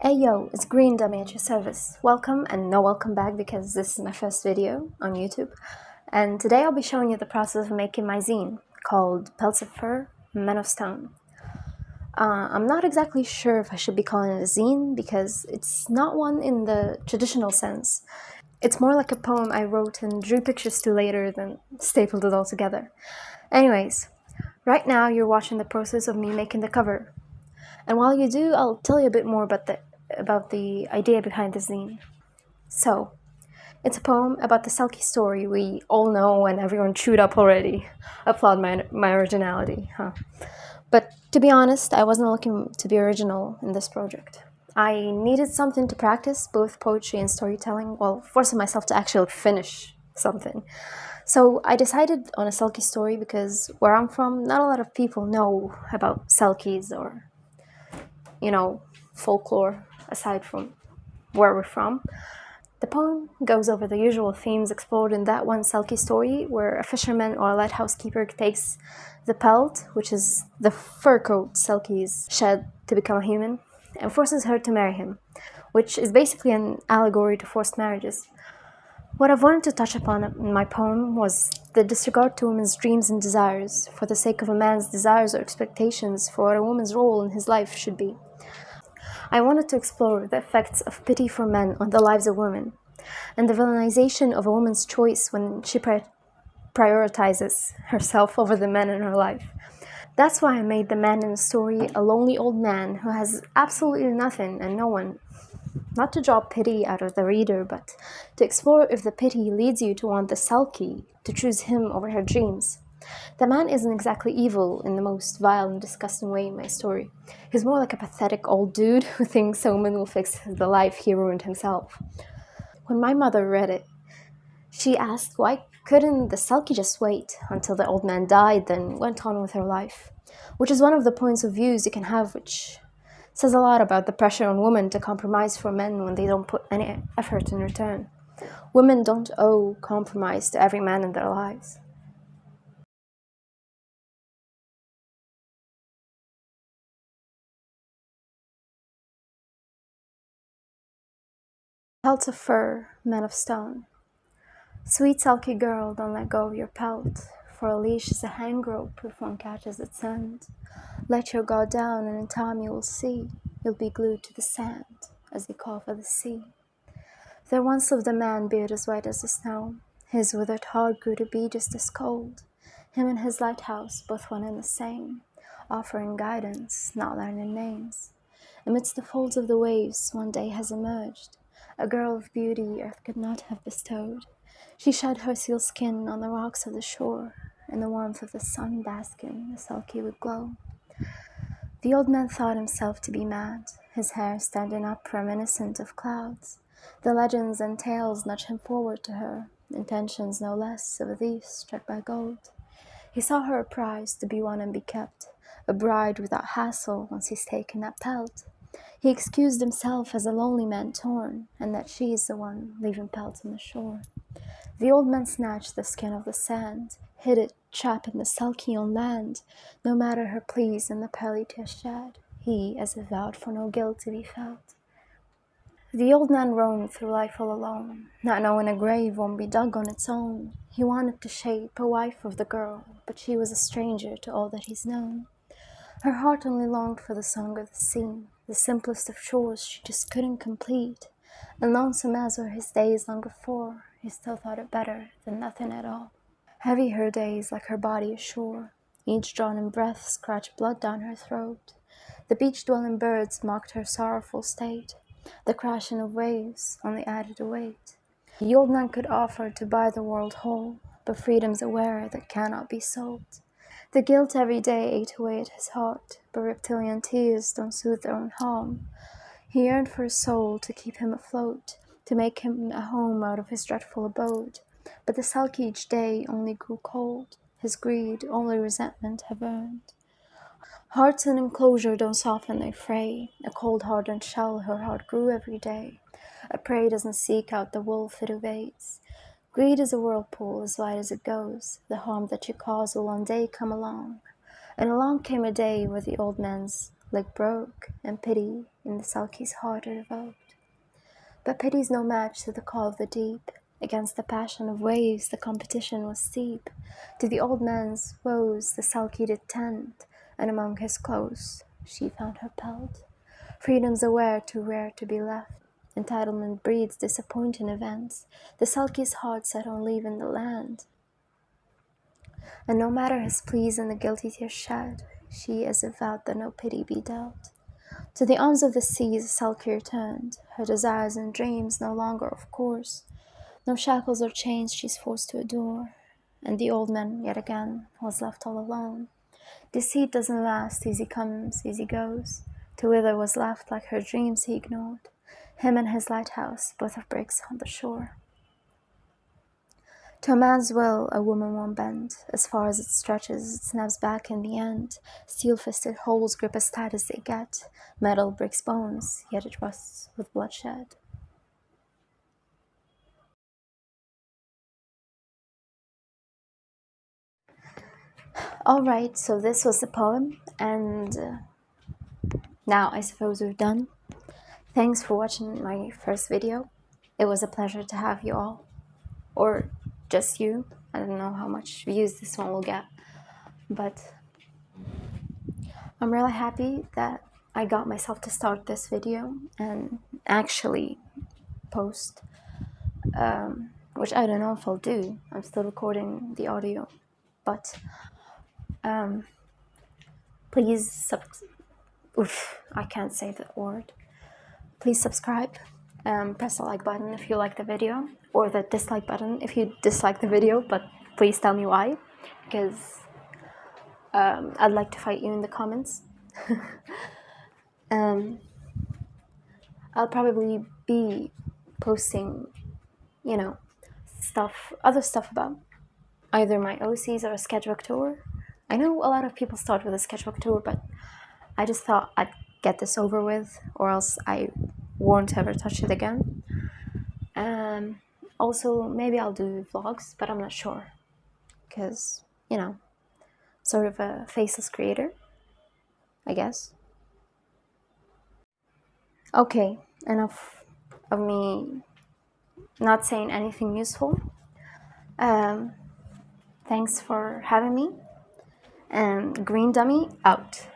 Hey yo, it's Green Dummy at your service. Welcome and no welcome back because this is my first video on YouTube. And today I'll be showing you the process of making my zine called Pelts of Fur, Men of Stone. I'm not exactly sure if I should be calling it a zine because it's not one in the traditional sense. It's more like a poem I wrote and drew pictures to later than stapled it all together. Anyways, right now you're watching the process of me making the cover. And while you do, I'll tell you a bit more about the idea behind the zine. So, it's a poem about the Selkie story we all know and everyone chewed up already. Applaud my originality, huh? But to be honest, I wasn't looking to be original in this project. I needed something to practice both poetry and storytelling while forcing myself to actually finish something. So I decided on a Selkie story because where I'm from, not a lot of people know about Selkies or folklore aside from where we're from. The poem goes over the usual themes explored in that one Selkie story, where a fisherman or a lighthouse keeper takes the pelt, which is the fur coat Selkies shed to become a human, and forces her to marry him, which is basically an allegory to forced marriages. What I've wanted to touch upon in my poem was the disregard to women's dreams and desires for the sake of a man's desires or expectations for what a woman's role in his life should be. I wanted to explore the effects of pity for men on the lives of women, and the villainization of a woman's choice when she prioritizes herself over the men in her life. That's why I made the man in the story a lonely old man who has absolutely nothing and no one. Not to draw pity out of the reader, but to explore if the pity leads you to want the Selkie to choose him over her dreams. The man isn't exactly evil in the most vile and disgusting way in my story. He's more like a pathetic old dude who thinks a woman will fix the life he ruined himself. When my mother read it, she asked why couldn't the Selkie just wait until the old man died, then went on with her life, which is one of the points of views you can have, which says a lot about the pressure on women to compromise for men when they don't put any effort in return. Women don't owe compromise to every man in their lives. Pelts of fur, men of stone. Sweet Selkie girl, don't let go of your pelt, for a leash is a hang rope if one catches its end. Let your guard down and in time you will see, you'll be glued to the sand, as they call for the sea. There once lived a man, beard as white as the snow, his withered heart grew to be just as cold. Him and his lighthouse, both one and the same, offering guidance, not learning names. Amidst the folds of the waves, one day has emerged a girl of beauty earth could not have bestowed. She shed her seal skin on the rocks of the shore, in the warmth of the sun basking, the Selkie would glow. The old man thought himself to be mad, his hair standing up reminiscent of clouds. The legends and tales nudge him forward to her, intentions no less of a thief struck by gold. He saw her a prize to be won and be kept, a bride without hassle once he's taken that pelt. He excused himself as a lonely man torn, and that she is the one leaving pelts on the shore. The old man snatched the skin of the sand, hid it, trapping the Selkie on land. No matter her pleas and the pearly tears shed, he as if vowed for no guilt to be felt. The old man roamed through life all alone, not knowing a grave won't be dug on its own. He wanted to shape a wife of the girl, but she was a stranger to all that he's known. Her heart only longed for the song of the sea, the simplest of chores she just couldn't complete. And lonesome as were his days long before, he still thought it better than nothing at all. Heavy her days like her body ashore, each drawn-in breath scratched blood down her throat. The beach-dwelling birds mocked her sorrowful state, the crashing of waves only added a weight. The old man could offer to buy the world whole, but freedom's a ware that cannot be sold. The guilt every day ate away at his heart, but reptilian tears don't soothe their own harm. He yearned for a soul to keep him afloat, to make him a home out of his dreadful abode. But the Selkie each day only grew cold, his greed only resentment have earned. Hearts in enclosure don't soften their fray, a cold hardened shell her heart grew every day. A prey doesn't seek out the wolf it evades. Greed is a whirlpool as wide as it goes, the harm that you cause will one day come along. And along came a day where the old man's leg broke, and pity in the sulky's heart it evoked. But pity's no match to the call of the deep. Against the passion of waves the competition was steep. To the old man's woes the sulky did tend, and among his clothes she found her pelt. Freedom's aware too rare to be left. Entitlement breeds disappointing events. The sulky's heart set on leaving the land. And no matter his pleas and the guilty tears shed, she as if vowed that no pity be dealt. To the arms of the seas the sulky returned, her desires and dreams no longer of course. No shackles or chains she's forced to adore, and the old man yet again was left all alone. Deceit doesn't last, easy comes, easy goes. To wither was left like her dreams he ignored, him and his lighthouse, both of bricks on the shore. To a man's will a woman won't bend, as far as it stretches it snaps back in the end. Steel-fisted holes grip as tight as they get, metal breaks bones, yet it rusts with bloodshed. Alright, so this was the poem, and now I suppose we're done. Thanks for watching my first video. It was a pleasure to have you all, or just you. I don't know how much views this one will get, but I'm really happy that I got myself to start this video and actually post, which I don't know if I'll do. I'm still recording the audio, but please I can't say that word. Please subscribe, press the like button if you like the video, or the dislike button if you dislike the video, but please tell me why, because I'd like to fight you in the comments. I'll probably be posting, other stuff about either my OCs or a sketchbook tour. I know a lot of people start with a sketchbook tour, but I just thought I'd get this over with, or else I won't ever touch it again. Also, maybe I'll do vlogs, but I'm not sure, because, sort of a faceless creator, I guess. Okay, enough of me not saying anything useful. Thanks for having me, and Green Dummy out.